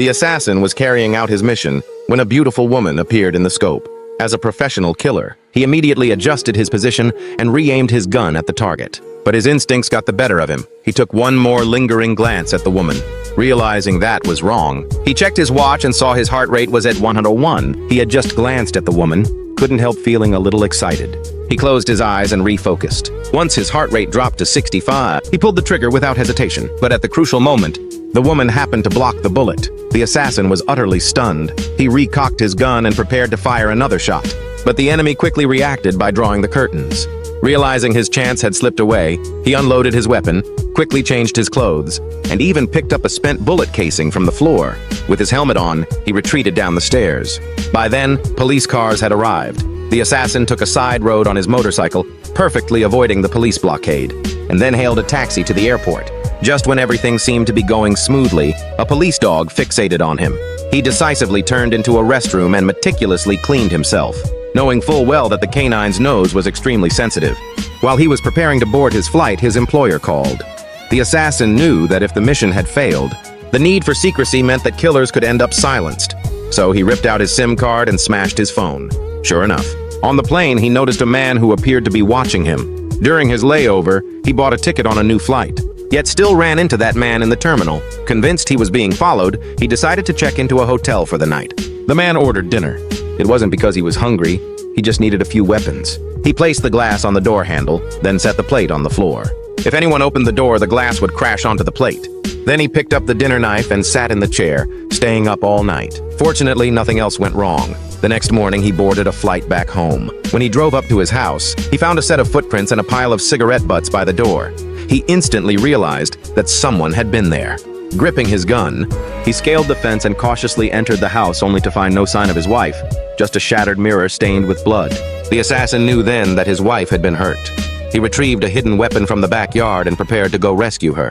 The assassin was carrying out his mission when a beautiful woman appeared in the scope. As a professional killer, he immediately adjusted his position and re-aimed his gun at the target. But his instincts got the better of him. He took one more lingering glance at the woman. Realizing that was wrong, he checked his watch and saw his heart rate was at 101. He had just glanced at the woman, couldn't help feeling a little excited. He closed his eyes and refocused. Once his heart rate dropped to 65, he pulled the trigger without hesitation. But at the crucial moment, the woman happened to block the bullet. The assassin was utterly stunned. He recocked his gun and prepared to fire another shot. But the enemy quickly reacted by drawing the curtains. Realizing his chance had slipped away, he unloaded his weapon, quickly changed his clothes, and even picked up a spent bullet casing from the floor. With his helmet on, he retreated down the stairs. By then, police cars had arrived. The assassin took a side road on his motorcycle, perfectly avoiding the police blockade, and then hailed a taxi to the airport. Just when everything seemed to be going smoothly, a police dog fixated on him. He decisively turned into a restroom and meticulously cleaned himself, knowing full well that the canine's nose was extremely sensitive. While he was preparing to board his flight, his employer called. The assassin knew that if the mission had failed, the need for secrecy meant that killers could end up silenced. So he ripped out his SIM card and smashed his phone. Sure enough, on the plane he noticed a man who appeared to be watching him. During his layover, he bought a ticket on a new flight, yet still ran into that man in the terminal. Convinced he was being followed, he decided to check into a hotel for the night. The man ordered dinner. It wasn't because he was hungry, he just needed a few weapons. He placed the glass on the door handle, then set the plate on the floor. If anyone opened the door, the glass would crash onto the plate. Then he picked up the dinner knife and sat in the chair, staying up all night. Fortunately, nothing else went wrong. The next morning, he boarded a flight back home. When he drove up to his house, he found a set of footprints and a pile of cigarette butts by the door. He instantly realized that someone had been there. Gripping his gun, he scaled the fence and cautiously entered the house only to find no sign of his wife, just a shattered mirror stained with blood. The assassin knew then that his wife had been hurt. He retrieved a hidden weapon from the backyard and prepared to go rescue her.